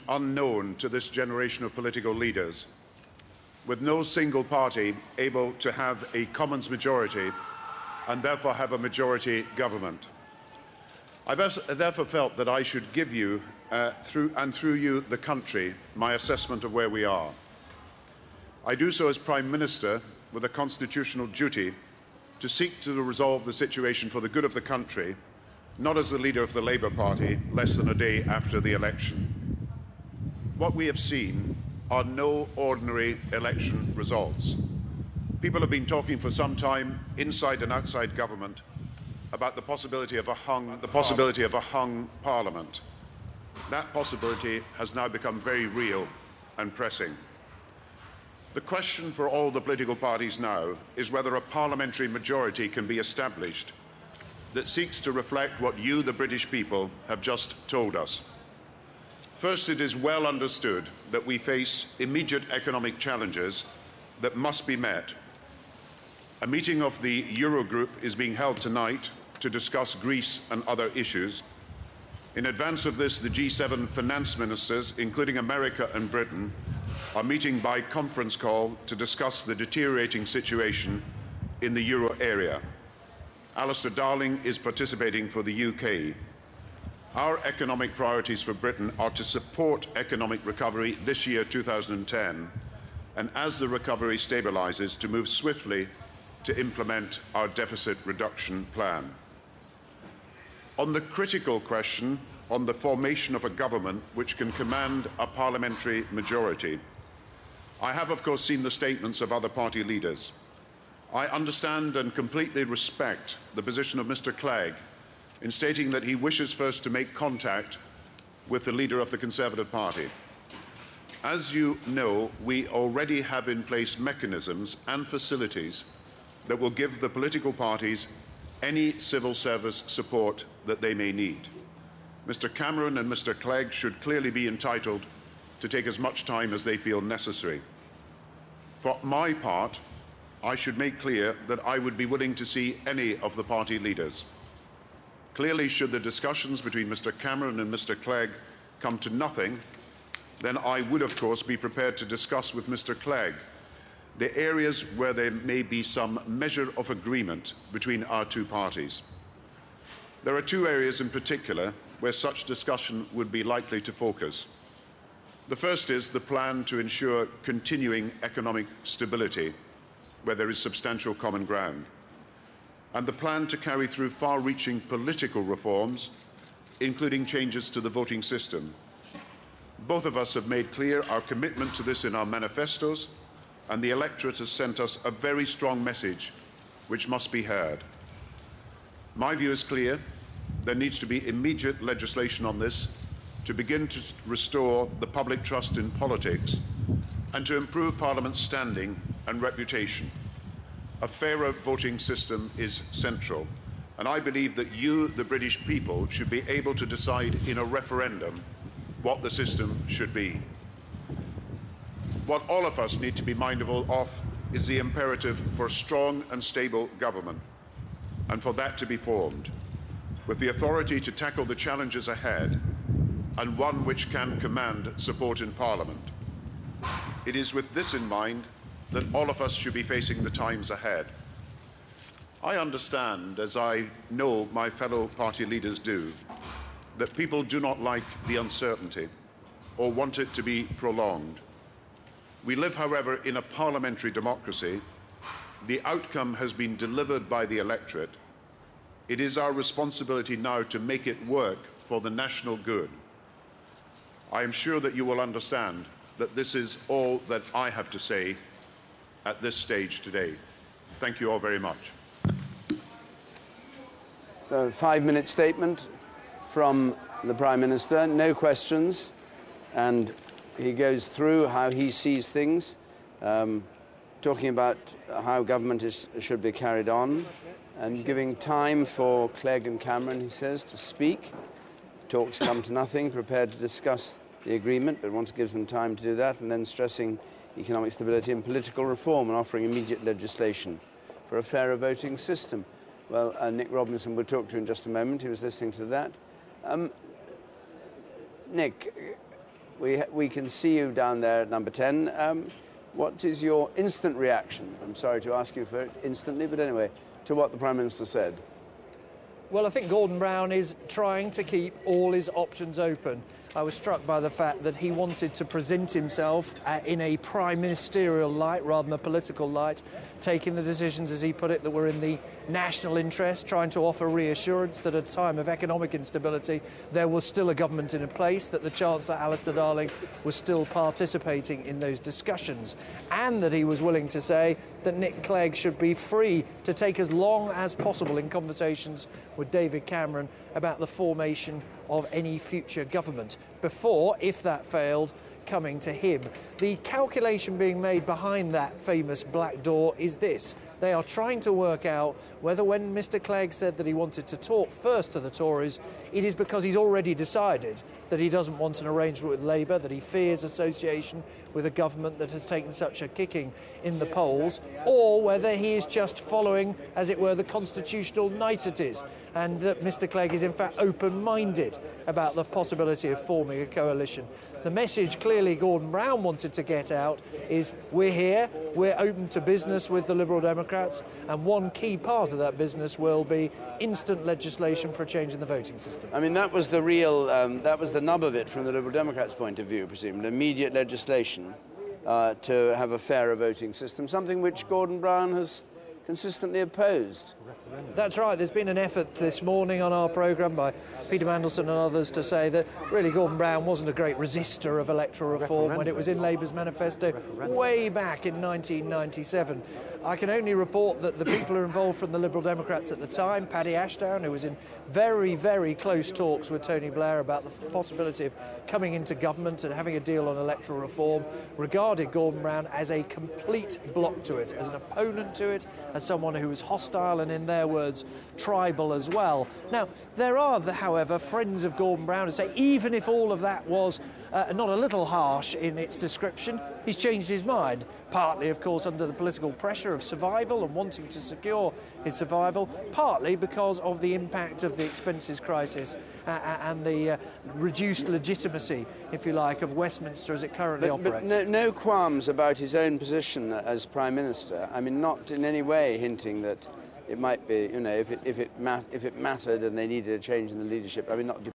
unknown to this generation of political leaders, with no single party able to have a Commons majority and therefore have a majority government. I've therefore felt that I should give you, through you, the country, my assessment of where we are. I do so as Prime Minister with a constitutional duty to seek to resolve the situation for the good of the country, not as the leader of the Labour Party less than a day after the election. What we have seen are no ordinary election results. People have been talking for some time, inside and outside government, about the possibility of a hung parliament. That possibility has now become very real and pressing. The question for all the political parties now is whether a parliamentary majority can be established that seeks to reflect what you, the British people, have just told us. First, it is well understood that we face immediate economic challenges that must be met. A meeting of the Eurogroup is being held tonight to discuss Greece and other issues. In advance of this, the G7 finance ministers, including America and Britain, are meeting by conference call to discuss the deteriorating situation in the euro area. Alistair Darling is participating for the UK. Our economic priorities for Britain are to support economic recovery this year, 2010, and as the recovery stabilises, to move swiftly to implement our deficit reduction plan. On the critical question on the formation of a government which can command a parliamentary majority, I have, of course, seen the statements of other party leaders. I understand and completely respect the position of Mr. Clegg in stating that he wishes first to make contact with the leader of the Conservative Party. As you know, we already have in place mechanisms and facilities that will give the political parties any civil service support that they may need. Mr. Cameron and Mr. Clegg should clearly be entitled to take as much time as they feel necessary. For my part, I should make clear that I would be willing to see any of the party leaders. Clearly, should the discussions between Mr. Cameron and Mr. Clegg come to nothing, then I would, of course, be prepared to discuss with Mr. Clegg the areas where there may be some measure of agreement between our two parties. There are two areas in particular where such discussion would be likely to focus. The first is the plan to ensure continuing economic stability, where there is substantial common ground, and the plan to carry through far-reaching political reforms, including changes to the voting system. Both of us have made clear our commitment to this in our manifestos, and the electorate has sent us a very strong message which must be heard. My view is clear. There needs to be immediate legislation on this to begin to restore the public trust in politics and to improve Parliament's standing and reputation. A fairer voting system is central, and I believe that you, the British people, should be able to decide in a referendum what the system should be. What all of us need to be mindful of is the imperative for a strong and stable government, and for that to be formed, with the authority to tackle the challenges ahead, and one which can command support in Parliament. It is with this in mind that all of us should be facing the times ahead. I understand, as I know my fellow party leaders do, that people do not like the uncertainty or want it to be prolonged. We live, however, in a parliamentary democracy. The outcome has been delivered by the electorate. It is our responsibility now to make it work for the national good. I am sure that you will understand that this is all that I have to say at this stage today. Thank you all very much. So, 5-minute statement from the Prime Minister, no questions, and he goes through how he sees things, talking about how government should be carried on, and giving time for Clegg and Cameron, he says, to speak. Talks come to nothing, prepared to discuss the agreement, but wants to give them time to do that, and then stressing economic stability and political reform and offering immediate legislation for a fairer voting system. Well, Nick Robinson we'll talk to in just a moment. He was listening to that. Nick, we can see you down there at number 10. What is your instant reaction? I'm sorry to ask you for it instantly, but anyway, to what the Prime Minister said. Well, I think Gordon Brown is trying to keep all his options open. I was struck by the fact that he wanted to present himself in a prime ministerial light rather than a political light, taking the decisions, as he put it, that were in the national interest, trying to offer reassurance that at a time of economic instability there was still a government in place, that the Chancellor Alistair Darling was still participating in those discussions, and that he was willing to say that Nick Clegg should be free to take as long as possible in conversations with David Cameron about the formation of any future government before, if that failed, coming to him. The calculation being made behind that famous black door is this. They are trying to work out whether when Mr Clegg said that he wanted to talk first to the Tories, it is because he's already decided that he doesn't want an arrangement with Labour, that he fears association with a government that has taken such a kicking in the polls, or whether he is just following, as it were, the constitutional niceties, and that Mr Clegg is in fact open-minded about the possibility of forming a coalition. The message clearly Gordon Brown wanted to get out is we're here, we're open to business with the Liberal Democrats, and one key part of that business will be instant legislation for a change in the voting system. I mean, that was the real, that was the nub of it from the Liberal Democrats' point of view, presumably, immediate legislation to have a fairer voting system, something which Gordon Brown has consistently opposed. That's right. There's been an effort this morning on our programme by Peter Mandelson and others to say that really Gordon Brown wasn't a great resistor of electoral reform when it was in Labour's manifesto way back in 1997. I can only report that the people who were involved from the Liberal Democrats at the time, Paddy Ashdown, who was in very, very close talks with Tony Blair about the possibility of coming into government and having a deal on electoral reform, regarded Gordon Brown as a complete block to it, as an opponent to it, as someone who was hostile and, in their words, tribal as well. Now, there are, however, friends of Gordon Brown who say even if all of that was not a little harsh in its description, he's changed his mind, partly, of course, under the political pressure of survival and wanting to secure his survival, partly because of the impact of the expenses crisis and the reduced legitimacy, if you like, of Westminster as it currently operates. But no qualms about his own position as Prime Minister. I mean, not in any way hinting that it might be, you know, if it mattered and they needed a change in the leadership. I mean, not